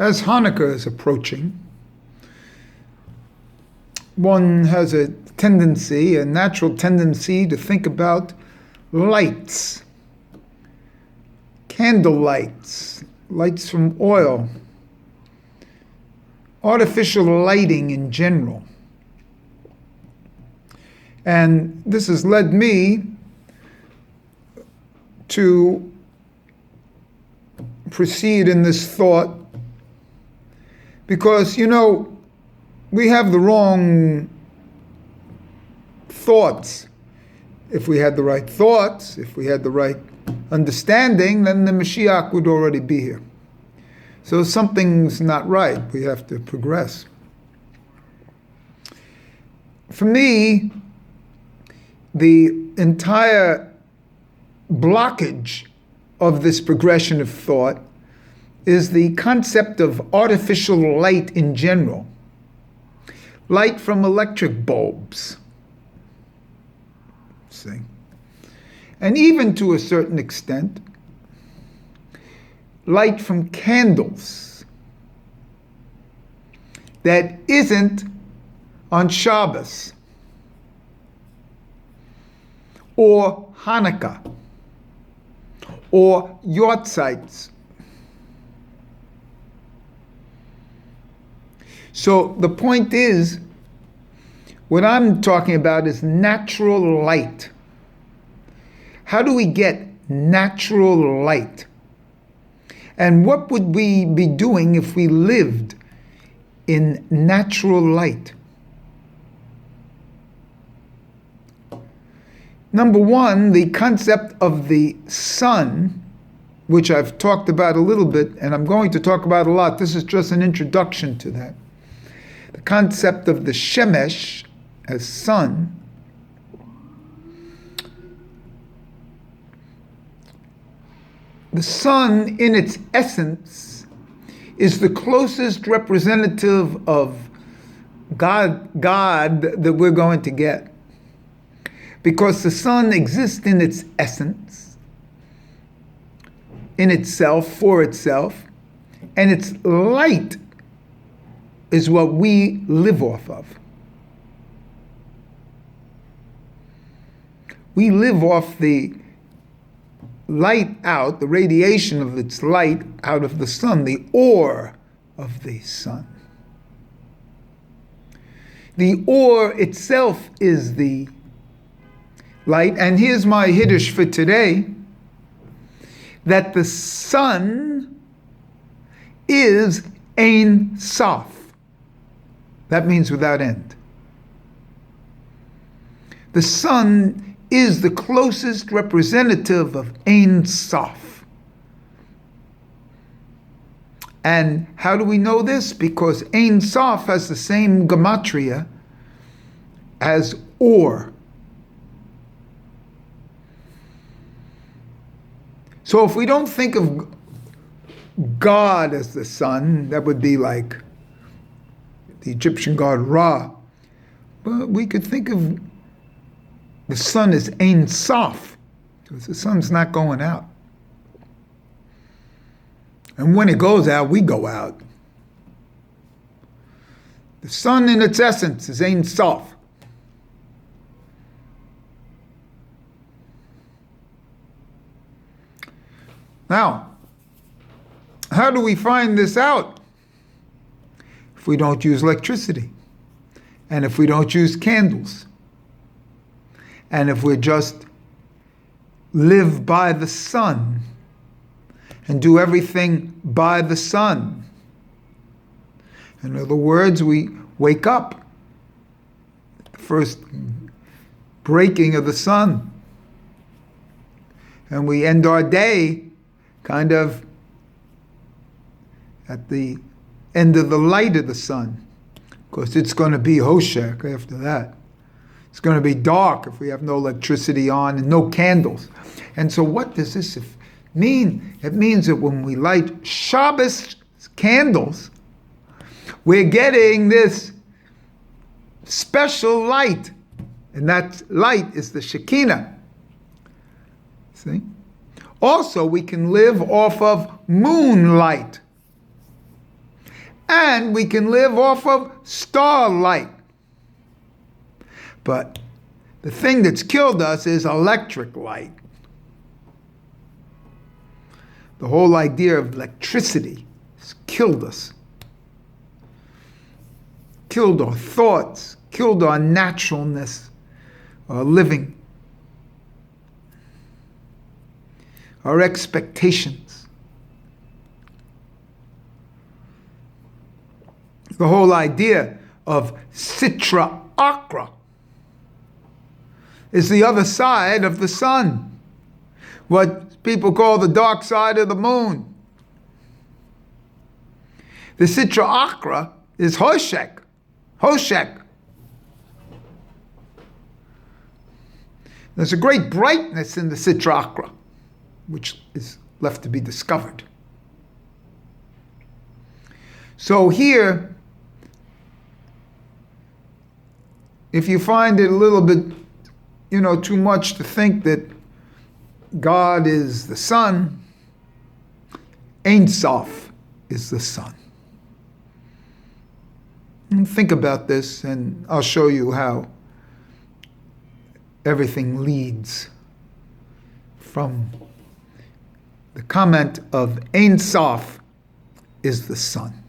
As Hanukkah is approaching, one has a natural tendency to think about lights, candle lights, lights from oil, artificial lighting in general. And this has led me to proceed in this thought because, we have the wrong thoughts. If we had the right thoughts, if we had the right understanding, then the Mashiach would already be here. So something's not right. We have to progress. For me, the entire blockage of this progression of thought is the concept of artificial light in general. Light from electric bulbs. See? And even to a certain extent, light from candles that isn't on Shabbos or Hanukkah or yortzites. So the point is, what I'm talking about is natural light. How do we get natural light? And what would we be doing if we lived in natural light? Number one, the concept of the sun, which I've talked about a little bit, and I'm going to talk about a lot. This is just an introduction to that. The concept of the shemesh as sun the sun in its essence is the closest representative of God that we're going to get, because the sun exists in its essence, in itself, for itself, and its light is what we live off of. We live off the light out, the radiation of its light out of the sun, the ore of the sun. The ore itself is the light. And here's my Hiddush for today, that the sun is Ain Soph. That means without end. The sun is the closest representative of Ain Soph. And how do we know this? Because Ain Soph has the same gematria as Or. So if we don't think of God as the sun, that would be like the Egyptian god Ra. But we could think of the sun as Ain Soph, because the sun's not going out. And when it goes out, we go out. The sun in its essence is Ain Soph. Now, how do we find this out? If we don't use electricity, and if we don't use candles, and if we just live by the sun and do everything by the sun. In other words, we wake up, the first breaking of the sun, and we end our day kind of at the end of the light of the sun. Of course, it's going to be Hoshek after that. It's going to be dark if we have no electricity on and no candles. And so what does this mean? It means that when we light Shabbos candles, we're getting this special light. And that light is the Shekinah. See? Also, we can live off of moonlight. And we can live off of starlight. But the thing that's killed us is electric light. The whole idea of electricity has killed us. Killed our thoughts, killed our naturalness, our living, our expectations. The whole idea of Sitra Akra is the other side of the sun, what people call the dark side of the moon. The Sitra Akra is Hoshek. There's a great brightness in the Sitra Akra, which is left to be discovered. So here, if you find it a little bit, too much to think that God is the sun, Ain Soph is the sun. And think about this, and I'll show you how everything leads from the comment of Ain Soph is the sun.